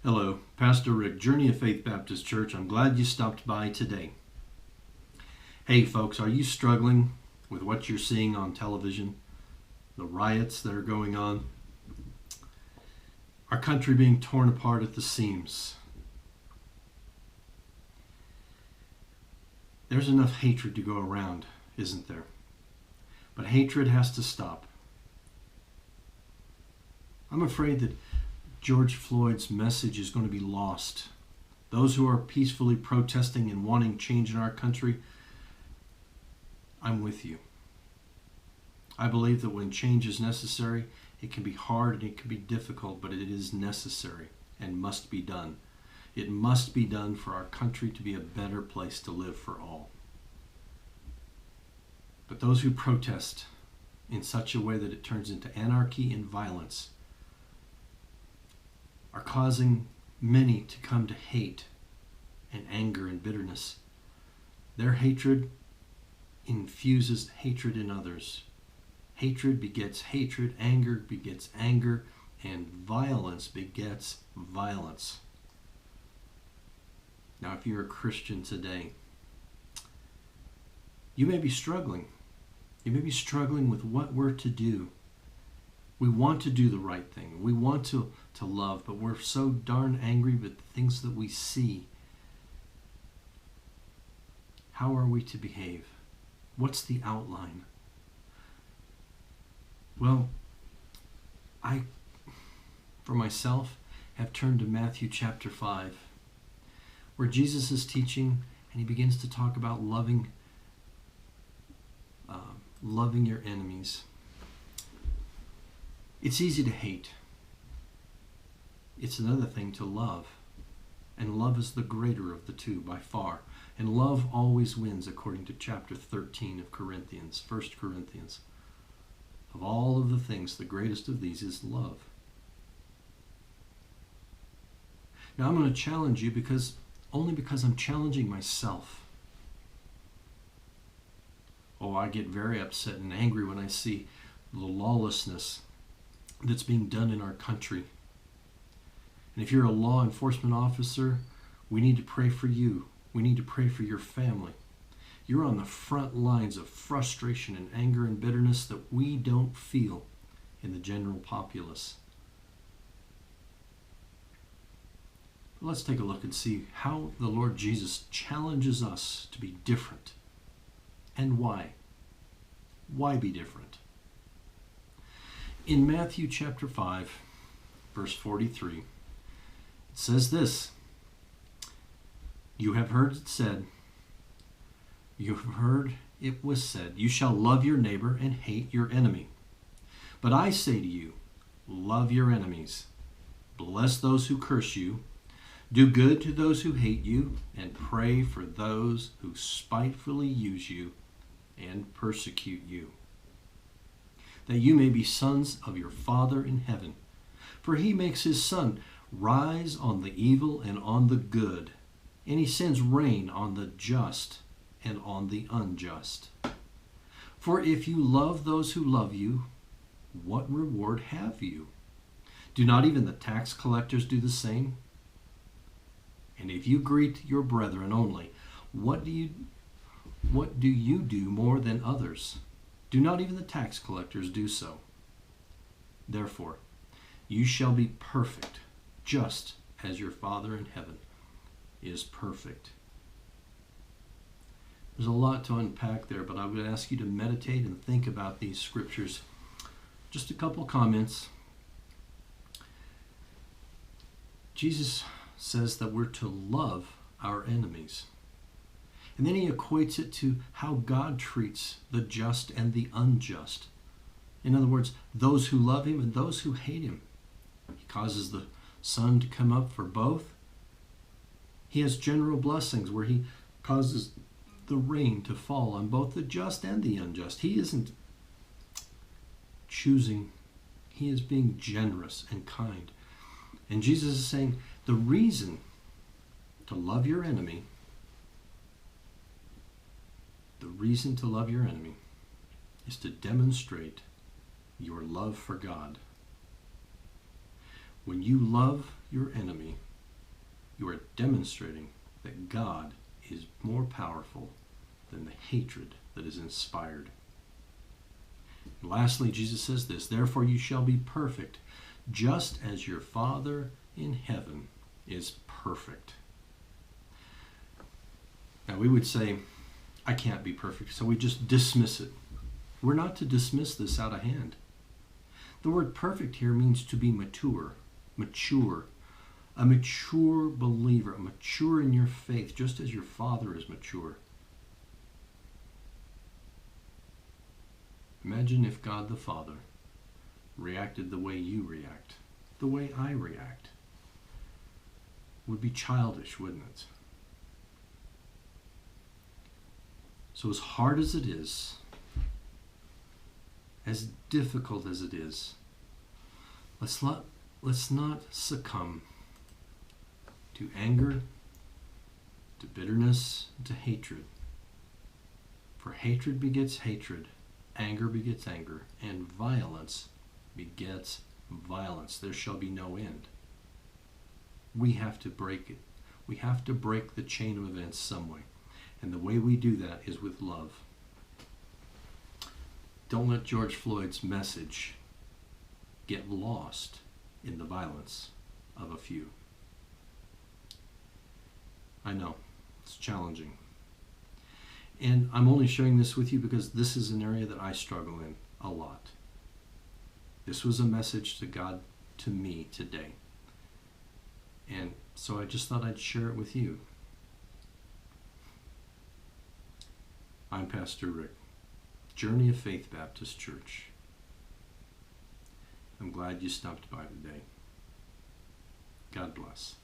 Hello, Pastor Rick, Journey of Faith Baptist Church. I'm glad you stopped by today. Hey folks, are you struggling with what you're seeing on television? The riots that are going on? Our country being torn apart at the seams? There's enough hatred to go around, isn't there? But hatred has to stop. I'm afraid that George Floyd's message is going to be lost. Those who are peacefully protesting and wanting change in our country, I'm with you. I believe that when change is necessary, it can be hard and it can be difficult, but it is necessary and must be done. It must be done for our country to be a better place to live for all. But those who protest in such a way that it turns into anarchy and violence are causing many to come to hate and anger and bitterness. Their hatred infuses hatred in others. Hatred begets hatred, anger begets anger, and violence begets violence. Now, if you're a Christian today, you may be struggling. You may be struggling with what we're to do. We want to do the right thing. We want to love, but we're so darn angry with the things that we see. How are we to behave? What's the outline? Well, I, for myself, have turned to Matthew chapter 5, where Jesus is teaching and he begins to talk about loving your enemies. It's easy to hate. It's another thing to love. And love is the greater of the two by far. And love always wins, according to chapter 13 of Corinthians, 1 Corinthians. Of all of the things, the greatest of these is love. Now I'm going to challenge you only because I'm challenging myself. Oh, I get very upset and angry when I see the lawlessness that's being done in our country. And if you're a law enforcement officer, we need to pray for you. We need to pray for your family. You're on the front lines of frustration and anger and bitterness that we don't feel in the general populace. Let's take a look and see how the Lord Jesus challenges us to be different. And why? Why be different? In Matthew chapter 5, verse 43, it says this: You have heard it said, you have heard it was said, you shall love your neighbor and hate your enemy. But I say to you, love your enemies, bless those who curse you, do good to those who hate you, and pray for those who spitefully use you and persecute you, that you may be sons of your Father in heaven. For he makes his sun rise on the evil and on the good, and he sends rain on the just and on the unjust. For if you love those who love you, what reward have you? Do not even the tax collectors do the same? And if you greet your brethren only, what do you do more than others? Do not even the tax collectors do so? Therefore, you shall be perfect, just as your Father in heaven is perfect. There's a lot to unpack there, but I would ask you to meditate and think about these scriptures. Just a couple comments. Jesus says that we're to love our enemies. And then he equates it to how God treats the just and the unjust. In other words, those who love him and those who hate him. He causes the sun to come up for both. He has general blessings where he causes the rain to fall on both the just and the unjust. He isn't choosing. He is being generous and kind. And Jesus is saying the reason to love your enemy, is to demonstrate your love for God. When you love your enemy, You are demonstrating that God is more powerful than the hatred that is inspired. And lastly, Jesus says this, therefore you shall be perfect, just as your Father in heaven is perfect. Now we would say, I can't be perfect, so we just dismiss it. We're not to dismiss this out of hand. The word perfect here means to be mature, a mature believer, mature in your faith, just as your Father is mature. Imagine if God the Father reacted the way you react, the way I react. It would be childish, wouldn't it? So as hard as it is, as difficult as it is, let's not succumb to anger, to bitterness, to hatred. For hatred begets hatred, anger begets anger, and violence begets violence. There shall be no end. We have to break it. We have to break the chain of events some way. And the way we do that is with love. Don't let George Floyd's message get lost in the violence of a few. I know, it's challenging. And I'm only sharing this with you because this is an area that I struggle in a lot. This was a message to God to me today. And so I just thought I'd share it with you. I'm Pastor Rick, Journey of Faith Baptist Church. I'm glad you stopped by today. God bless.